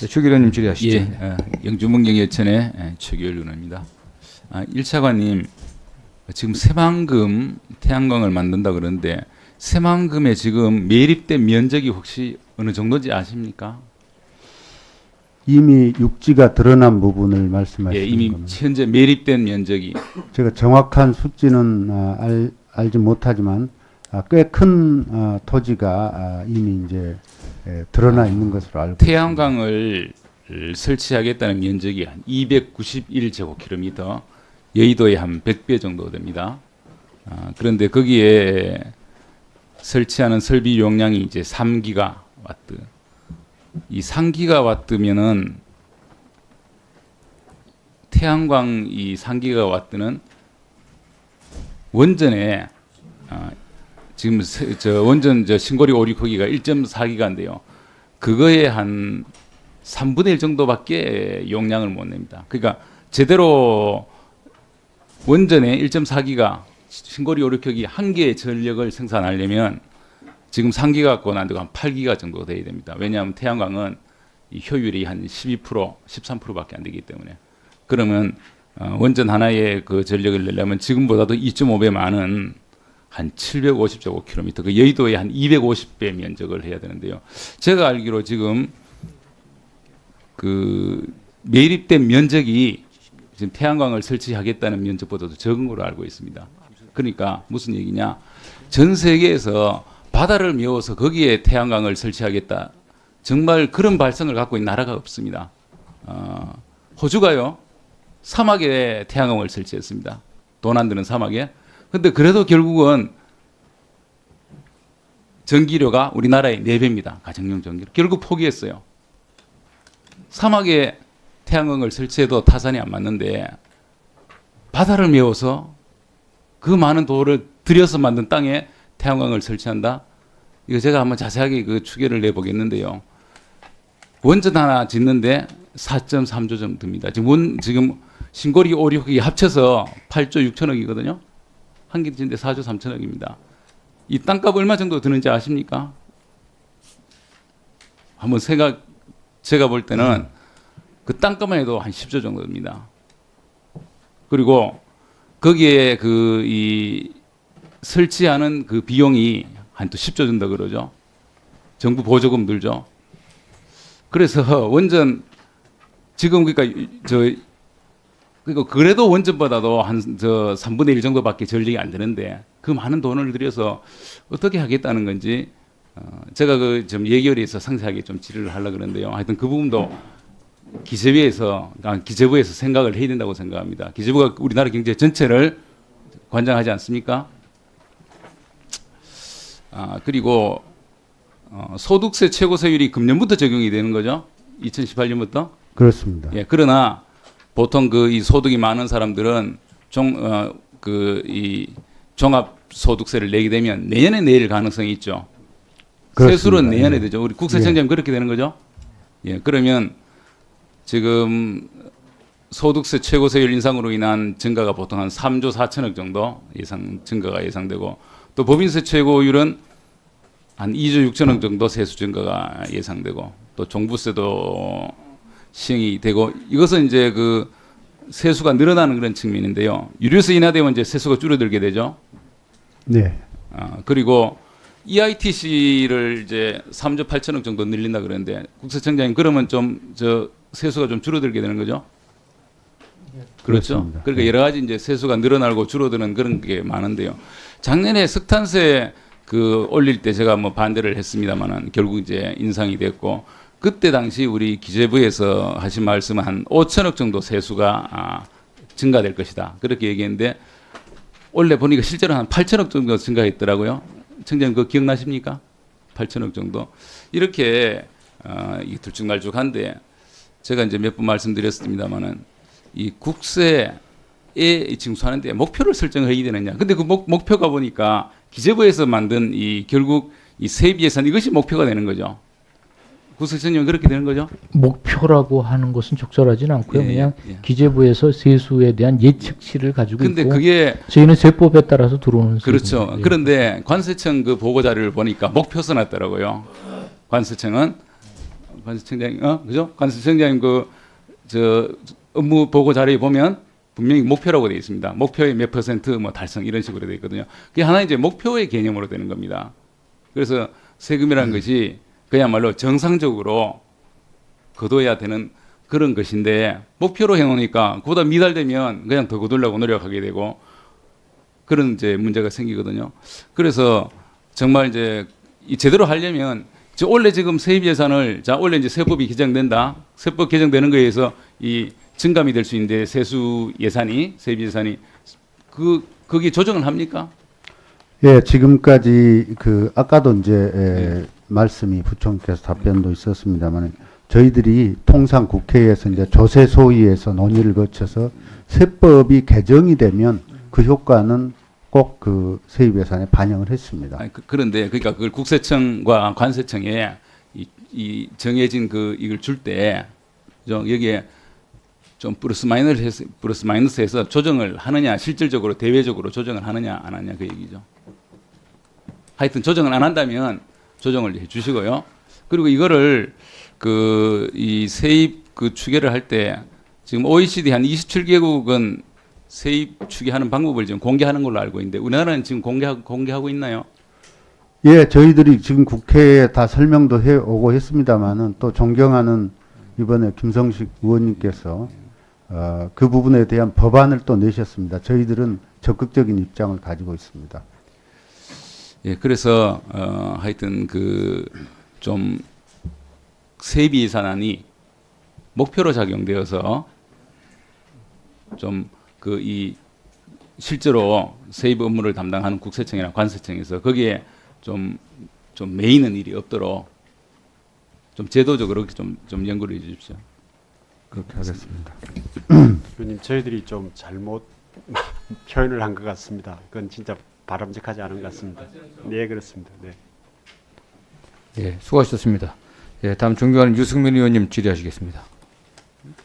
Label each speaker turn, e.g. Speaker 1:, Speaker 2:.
Speaker 1: 네, 최 의원님 질의하시죠.
Speaker 2: 예, 영주문경예천의 최규열 의원입니다. 1차관님, 지금 새만금 태양광을 만든다 그러는데 새만금에 지금 매립된 면적이 혹시 어느 정도인지 아십니까?
Speaker 3: 이미 육지가 드러난 부분을 말씀하시는
Speaker 2: 예, 이미
Speaker 3: 겁니다.
Speaker 2: 현재 매립된 면적이
Speaker 3: 제가 정확한 수치는 알지 못하지만 꽤 큰 토지가 이미 이제 드러나 있는 것으로 알고 있습니다.
Speaker 2: 태양광을 설치하겠다는 면적이 한 291제곱킬로미터, 여의도의 한 100배 정도 됩니다. 그런데 거기에 설치하는 설비 용량이 이제 3기가와트. 이 3기가와트면은 태양광 이 3기가와트는 원전에 지금 원전 신고리 오류 크기가 1.4기가인데요. 그거에 한 3분의 1 정도밖에 용량을 못 냅니다. 그러니까 제대로 원전에 1.4기가 신고리 오류 크기 한 개의 전력을 생산하려면 지금 3기가 갖고는 안 되고 한 8기가 정도 돼야 됩니다. 왜냐하면 태양광은 이 효율이 한 12%, 13%밖에 안 되기 때문에. 그러면 원전 하나의 그 전력을 내려면 지금보다도 2.5배 많은 한 750제곱킬로미터, 그 여의도의 한 250배 면적을 해야 되는데요. 제가 알기로 지금 그 매립된 면적이 지금 태양광을 설치하겠다는 면적보다도 적은 걸로 알고 있습니다. 그러니까 무슨 얘기냐? 전 세계에서 바다를 메워서 거기에 태양광을 설치하겠다. 정말 그런 발상을 갖고 있는 나라가 없습니다. 호주가요, 사막에 태양광을 설치했습니다. 돈 안 드는 사막에. 근데 그래도 결국은 전기료가 우리나라의 4배입니다. 가정용 전기료. 결국 포기했어요. 사막에 태양광을 설치해도 타산이 안 맞는데 바다를 메워서 그 많은 돈을 들여서 만든 땅에 태양광을 설치한다. 이거 제가 한번 자세하게 그 추계를 내보겠는데요. 원전 하나 짓는데 4.3조 정도 듭니다. 지금 신고리 오류기 합쳐서 8조 6천억이거든요. 한 개 짓는데 4조 3천억입니다. 이 땅값 얼마 정도 드는지 아십니까? 한번 제가 볼 때는 그 땅값만 해도 한 10조 정도 듭니다. 그리고 거기에 이 설치하는 그 비용이 한 또 10조 정도 그러죠. 정부 보조금 들죠. 그래서 원전 지금 그러니까 그래도 원전보다도 한 3분의 1 정도밖에 전력이 안 되는데 그 많은 돈을 들여서 어떻게 하겠다는 건지 제가 그 좀 예결위에서 상세하게 좀 질의를 하려고 그러는데요. 하여튼 그 부분도 기재부에서 생각을 해야 된다고 생각합니다. 기재부가 우리나라 경제 전체를 관장하지 않습니까? 그리고 소득세 최고세율이 금년부터 적용이 되는 거죠. 2018년부터.
Speaker 3: 그렇습니다.
Speaker 2: 예, 그러나 보통 이 소득이 많은 사람들은 이 종합소득세를 내게 되면 내년에 낼 가능성이 있죠.
Speaker 3: 그렇습니다.
Speaker 2: 세수는 내년에
Speaker 3: 예.
Speaker 2: 되죠. 우리 국세청장님 그렇게 되는 거죠. 예, 그러면 지금 소득세 최고세율 인상으로 인한 증가가 보통 한 3조 4천억 정도 증가가 예상되고, 또 법인세 최고율은 한 2조 6천억 정도 세수 증가가 예상되고, 또 종부세도 시행이 되고, 이것은 이제 그 세수가 늘어나는 그런 측면인데요. 유류세 인하되면 이제 세수가 줄어들게 되죠.
Speaker 3: 네.
Speaker 2: 그리고 EITC를 이제 3조 8천억 정도 늘린다 그러는데, 국세청장님 그러면 좀 세수가 좀 줄어들게 되는 거죠? 그렇죠.
Speaker 3: 그렇습니다.
Speaker 2: 그러니까
Speaker 3: 네.
Speaker 2: 여러 가지 이제 세수가 늘어나고 줄어드는 그런 게 많은데요. 작년에 석탄세 올릴 때 제가 뭐 반대를 했습니다만은 결국 이제 인상이 됐고, 그때 당시 우리 기재부에서 하신 말씀은 한 5천억 정도 세수가 증가될 것이다. 그렇게 얘기했는데 원래 보니까 실제로 한 8천억 정도 증가했더라고요. 청장님 그거 기억나십니까? 8천억 정도. 이렇게 이 들쭉날쭉한데 제가 이제 몇 번 말씀드렸습니다만은 이 국세에 징수하는데 목표를 설정을 해야 되느냐. 근데 그 목표가 보니까 기재부에서 만든 결국 이 세비 예산 이것이 목표가 되는 거죠. 국세청장님 그렇게 되는 거죠?
Speaker 4: 목표라고 하는 것은 적절하지는 않고요.
Speaker 2: 예,
Speaker 4: 그냥
Speaker 2: 예.
Speaker 4: 기재부에서 세수에 대한 예측치를 가지고
Speaker 2: 근데
Speaker 4: 있고,
Speaker 2: 그게
Speaker 4: 저희는 세법에 따라서 들어오는
Speaker 2: 그렇죠.
Speaker 4: 세금입니다. 예.
Speaker 2: 그런데 관세청 그 보고 자료를 보니까 목표 써놨더라고요. 관세청은 관세청장, 그죠? 관세청장님 저 업무 보고 자료에 보면 분명히 목표라고 되어 있습니다. 목표의 몇 퍼센트 뭐 달성 이런 식으로 되어 있거든요. 그게 하나 이제 목표의 개념으로 되는 겁니다. 그래서 세금이라는 것이 그야말로 정상적으로 거둬야 되는 그런 것인데 목표로 해놓으니까 그보다 미달되면 그냥 더 거두려고 노력하게 되고 그런 이제 문제가 생기거든요. 그래서 정말 이제 이 제대로 하려면 원래 지금 세입 예산을 원래 이제 세법이 개정된다. 세법 개정되는 거에 의해서 이 증감이 될 수 있는데 세수 예산이 세입 예산이 거기 조정을 합니까?
Speaker 3: 예, 지금까지 아까도 이제 말씀이 부총께서 답변도 있었습니다만 저희들이 통상 국회에서 이제 조세 소위에서 논의를 거쳐서 세법이 개정이 되면 그 효과는 꼭 그 세입 예산에 반영을 했습니다.
Speaker 2: 아니, 그런데 그러니까 그걸 국세청과 관세청에 이 정해진 이걸 줄 때 여기에 좀 플러스 마이너스해서 조정을 하느냐 실질적으로 대외적으로 조정을 하느냐 안 하느냐 그 얘기죠. 하여튼 조정을 안 한다면 조정을 해주시고요. 그리고 이거를 이 세입 추계를 할 때 지금 OECD 한 27개국은 세입 추계하는 방법을 지금 공개하는 걸로 알고 있는데 우리나라는 지금 공개하고 있나요?
Speaker 3: 예, 저희들이 지금 국회에 다 설명도 해 오고 했습니다만은 또 존경하는 이번에 김성식 의원님께서 그 부분에 대한 법안을 또 내셨습니다. 저희들은 적극적인 입장을 가지고 있습니다.
Speaker 2: 예, 그래서 하여튼 좀 세입 예산안이 목표로 작용되어서 좀 이 실제로 세입 업무를 담당하는 국세청이나 관세청에서 거기에 좀 매이는 일이 없도록 좀 제도적으로 좀 연구를 해주십시오.
Speaker 3: 그렇게 하겠습니다.
Speaker 1: 의원님, 저희들이 좀 잘못 표현을 한 것 같습니다. 그건 진짜 바람직하지 않은 것 같습니다. 네, 그렇습니다. 네.
Speaker 5: 예, 수고하셨습니다. 예, 다음 존경하는 유승민 의원님 질의하시겠습니다.